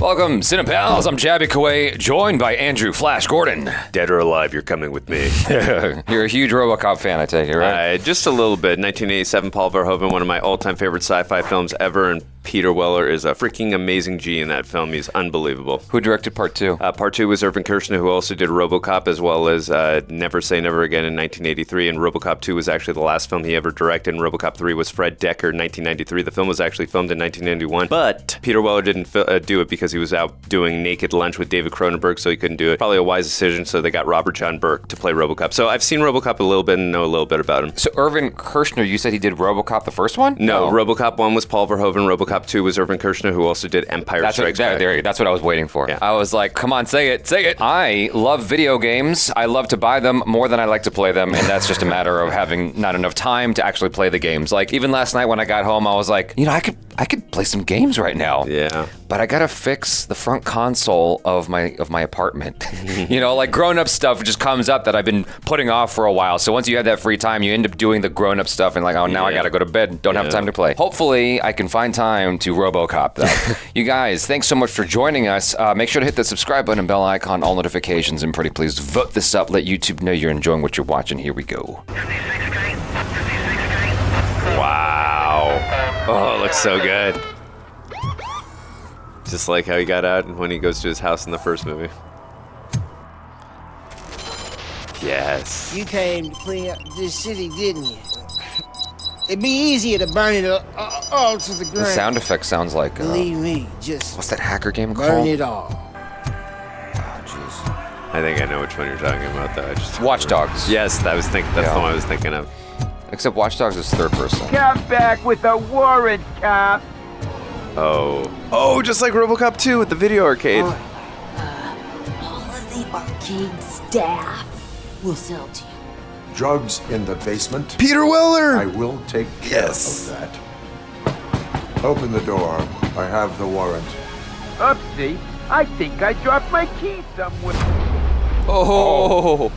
Welcome, Cinepals. I'm Jabby Kaway, joined by Andrew Flash Gordon. Dead or alive, you're coming with me. You're a huge RoboCop fan, I take it, right? Just a little bit. 1987, Paul Verhoeven, one of my all-time favorite sci-fi films ever, and Peter Weller is a freaking amazing G in that film. He's unbelievable. Who directed Part 2? Part 2 was Irvin Kershner, who also did RoboCop, as well as Never Say Never Again in 1983, and RoboCop 2 was actually the last film he ever directed, and RoboCop 3 was Fred Decker in 1993. The film was actually filmed in 1991, but Peter Weller didn't do it because he was out doing Naked Lunch with David Cronenberg, so he couldn't do it. Probably a wise decision, so they got Robert John Burke to play RoboCop. So I've seen RoboCop a little bit and know a little bit about him. So Irvin Kershner, you said he did RoboCop the first one? No, RoboCop 1 was Paul Verhoeven, RoboCop 2 was Irvin Kershner, who also did Empire Strikes Back. That's what I was waiting for. Yeah. I was like, come on, say it. I love video games. I love to buy them more than I like to play them, and that's just a matter of having not enough time to actually play the games. Like, even last night when I got home, I was like, I could play some games right now. Yeah. But I gotta fix the front console of my apartment. Like grown-up stuff just comes up that I've been putting off for a while. So once you have that free time, you end up doing the grown-up stuff and like, oh, now I gotta go to bed. Don't have time to play. Hopefully, I can find time to RoboCop, though. You guys, thanks so much for joining us. Make sure to hit the subscribe button and bell icon, all notifications, and pretty please vote this up. Let YouTube know you're enjoying what you're watching. Here we go. Wow. Oh, it looks so good. Just like how he got out when he goes to his house in the first movie. Yes. You came to clean up this city, didn't you? It'd be easier to burn it all to the ground. The sound effect sounds like... Believe me, just what's that hacker game burn called? it all. Oh, jeez. I think I know which one you're talking about, though. Watch Dogs. Yes, that's the one I was thinking of. Except Watch Dogs is third person. Come back with a warrant, cop. Oh, just like RoboCop 2 with the video arcade. All of the arcade staff will sell to you. Drugs in the basement. Peter Weller! I will take care of that. Open the door. I have the warrant. Upsie, I think I dropped my key somewhere. Oh!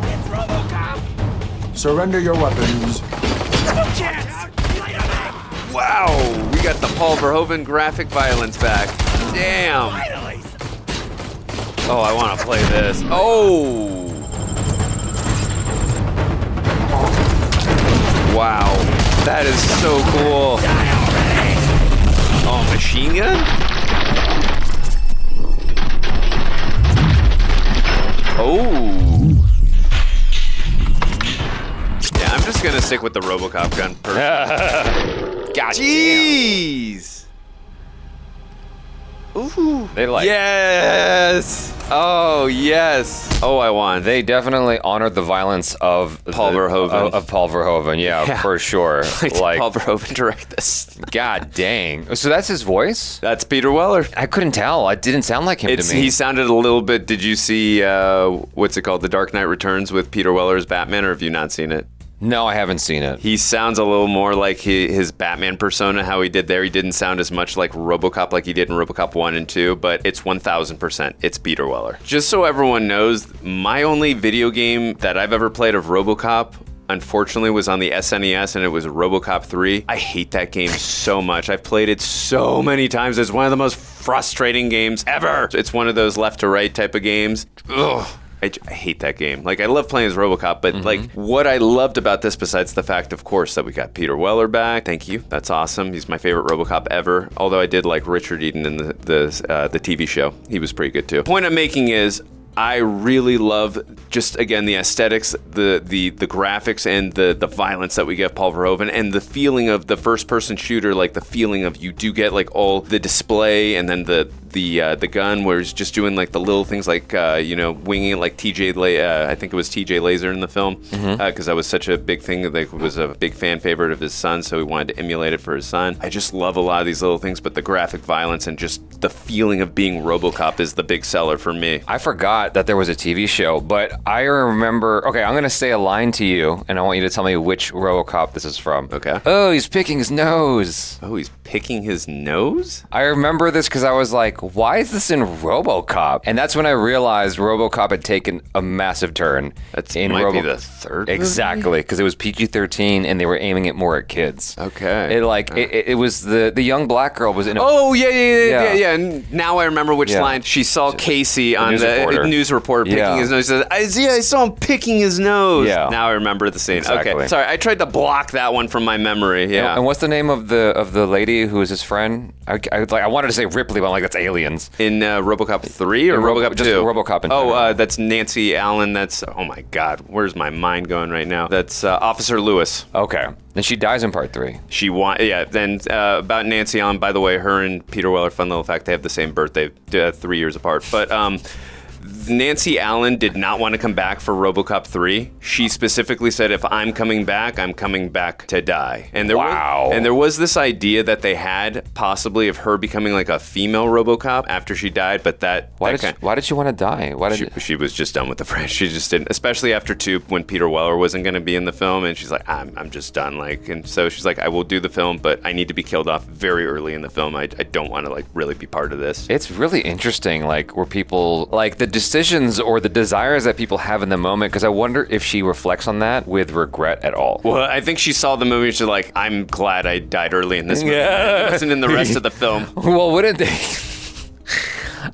It's RoboCop! Surrender your weapons. Wow, we got the Paul Verhoeven graphic violence back. Damn. Finally! Oh, I want to play this. Oh! Wow, that is so cool. Oh, machine gun? Oh. Yeah, I'm just gonna stick with the RoboCop gun personally. God Jeez. Ooh. They like... Yes. Oh, yes. Oh, I won. They definitely honored the violence of Paul Verhoeven. Of Paul Verhoeven, yeah, for sure. Like Paul Verhoeven direct this. God dang. So that's his voice? That's Peter Weller. I couldn't tell. It didn't sound like him to me. He sounded a little bit. Did you see what's it called, The Dark Knight Returns with Peter Weller as Batman, or have you not seen it? No, I haven't seen it. He sounds a little more like his Batman persona, how he did there. He didn't sound as much like RoboCop like he did in RoboCop 1 and 2, but it's 1000%. It's Peter Weller. Just so everyone knows, my only video game that I've ever played of RoboCop, unfortunately, was on the SNES, and it was RoboCop 3. I hate that game so much. I've played it so many times. It's one of the most frustrating games ever. It's one of those left to right type of games. Ugh. I hate that game. Like, I love playing as RoboCop, but like, what I loved about this, besides the fact, of course, that we got Peter Weller back. Thank you. That's awesome. He's my favorite RoboCop ever. Although I did like Richard Eden in the TV show. He was pretty good too. The point I'm making is, I really love just, again, the aesthetics, the graphics, and the violence that we get Paul Verhoeven, and the feeling of the first-person shooter, like the feeling of you do get like all the display, and then the gun where he's just doing like the little things like winging it like I think it was TJ Laser in the film, because that was such a big thing. Like, was a big fan favorite of his son, so he wanted to emulate it for his son. I just love a lot of these little things, but the graphic violence and just the feeling of being RoboCop is the big seller for me. I forgot that there was a TV show, but I remember... Okay, I'm going to say a line to you, and I want you to tell me which RoboCop this is from. Okay. Oh, he's picking his nose. Oh, he's picking his nose? I remember this because I was like, like, why is this in RoboCop? And that's when I realized RoboCop had taken a massive turn. That in might be the third movie? Exactly, because it was PG-13 and they were aiming it more at kids. Okay. It was the young black girl was in a... Oh, yeah. Yeah. And now I remember which Yeah. line. She saw Casey on news reporter. the news report picking Yeah. his nose. She says, I saw him picking his nose. Yeah. Now I remember the scene. Exactly. Okay. Sorry, I tried to block that one from my memory. Yeah. And what's the name of the lady who was his friend? I wanted to say Ripley, but I'm like, that's Aliens. In RoboCop 3 or In RoboCop 2? just RoboCop in Oh, general. that's Nancy Allen. That's, oh my God, where's my mind going right now? That's Officer Lewis. Okay. And she dies in part 3. Then about Nancy Allen, by the way, her and Peter Weller, fun little fact, they have the same birthday, 3 years apart. But Nancy Allen did not want to come back for RoboCop 3. She specifically said, if I'm coming back to die. And there was this idea that they had possibly of her becoming like a female RoboCop after she died, but Why did she want to die? she was just done with the franchise. She just didn't, especially after 2 when Peter Weller wasn't going to be in the film, and she's like, I'm just done. And so she's like, I will do the film, but I need to be killed off very early in the film. I don't want to really be part of this. It's really interesting, where people, the decisions or the desires that people have in the moment, because I wonder if she reflects on that with regret at all. Well, I think she saw the movie and she's like, I'm glad I died early in this movie. Yeah. It wasn't in the rest of the film. Well, wouldn't they?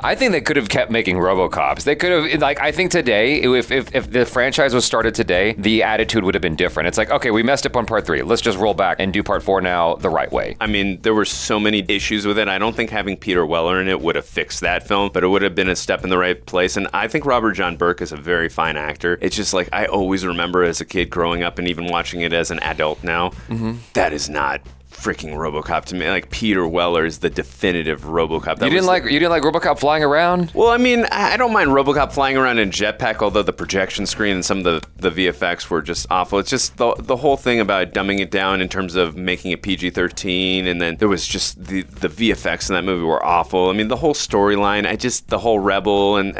I think they could have kept making RoboCops. They could have, I think today, if the franchise was started today, the attitude would have been different. It's like, okay, we messed up on part 3. Let's just roll back and do part 4 now the right way. I mean, there were so many issues with it. I don't think having Peter Weller in it would have fixed that film, but it would have been a step in the right place. And I think Robert John Burke is a very fine actor. It's just I always remember as a kid growing up and even watching it as an adult now, that is not freaking RoboCop to me. Peter Weller is the definitive RoboCop. You didn't like RoboCop flying around? Well, I mean, I don't mind RoboCop flying around in jetpack, although the projection screen and some of the VFX were just awful. It's just the whole thing about dumbing it down in terms of making it PG-13, and then there was just the VFX in that movie were awful. I mean, the whole storyline, the whole rebel, and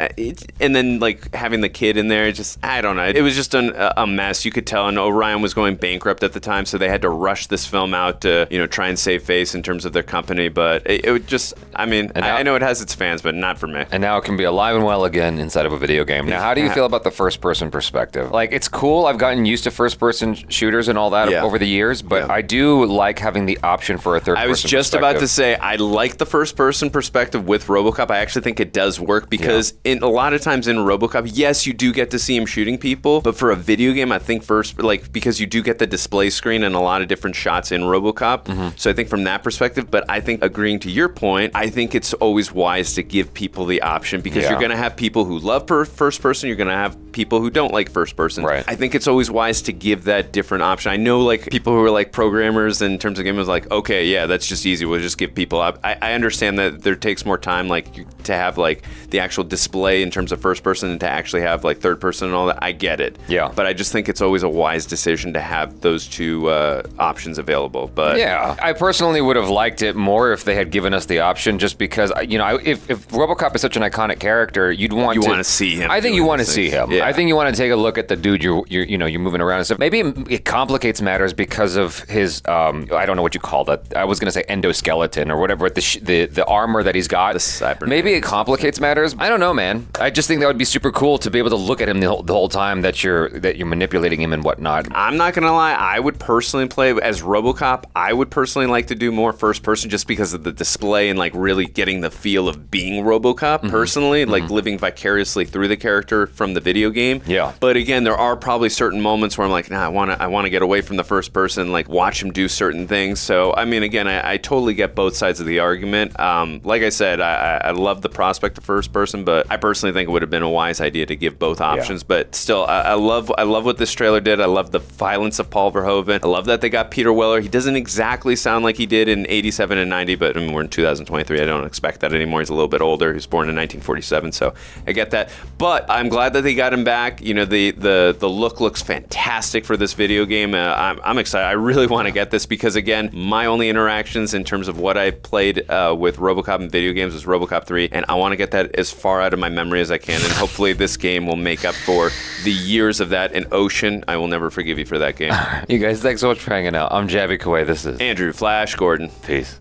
then having the kid in there, I don't know. It was just a mess. You could tell, and Orion was going bankrupt at the time, so they had to rush this film out to try and save face in terms of their company, but it would just, I mean, I know it has its fans, but not for me. And now it can be alive and well again inside of a video game. Now, how do you feel about the first-person perspective? It's cool. I've gotten used to first-person shooters and all that over the years, but I do like having the option for a third-person I was just about to say, I like the first-person perspective with RoboCop. I actually think it does work because a lot of times in RoboCop, yes, you do get to see him shooting people, but for a video game, I think because you do get the display screen and a lot of different shots in RoboCop, so I think from that perspective, but I think agreeing to your point, I think it's always wise to give people the option because you're going to have people who love first person, you're going to have people who don't like first person. Right. I think it's always wise to give that different option. I know people who are programmers in terms of gamers okay, yeah, that's just easy. We'll just give people up. I understand that there takes more time to have the actual display in terms of first person and to actually have third person and all that. I get it. Yeah. But I just think it's always a wise decision to have those two options available. But yeah, I personally would have liked it more if they had given us the option, just because if RoboCop is such an iconic character, you'd want to see him. I think you want to see him. Yeah. I think you want to take a look at the dude you're moving around and stuff. Maybe it complicates matters because of his I don't know what you call that. I was gonna say endoskeleton or whatever, the armor that he's got. The cybernetic. Maybe it complicates matters. I don't know, man. I just think that would be super cool to be able to look at him the whole time that you're manipulating him and whatnot. I'm not gonna lie. I would personally play as RoboCop. I would personally like to do more first person just because of the display and really getting the feel of being RoboCop personally, living vicariously through the character from the video game. Yeah. But again, there are probably certain moments where I'm like, nah, I want to get away from the first person, watch him do certain things. So I mean, again, I totally get both sides of the argument. Like I said, I love the prospect of first person, but I personally think it would have been a wise idea to give both options. Yeah. But still, I love what this trailer did. I love the violence of Paul Verhoeven. I love that they got Peter Weller. He doesn't exactly sound like he did in 87 and 90, but I mean, we're in 2023. I don't expect that anymore. He's a little bit older. He was born in 1947, so I get that. But I'm glad that they got him back. The look looks fantastic for this video game. I'm excited. I really want to get this because, again, my only interactions in terms of what I played with RoboCop in video games was RoboCop 3, and I want to get that as far out of my memory as I can, and hopefully this game will make up for the years of that. In Ocean, I will never forgive you for that game. You guys, thanks so much for hanging out. I'm Jabby Kawai. This is Andrew Flash Gordon. Peace.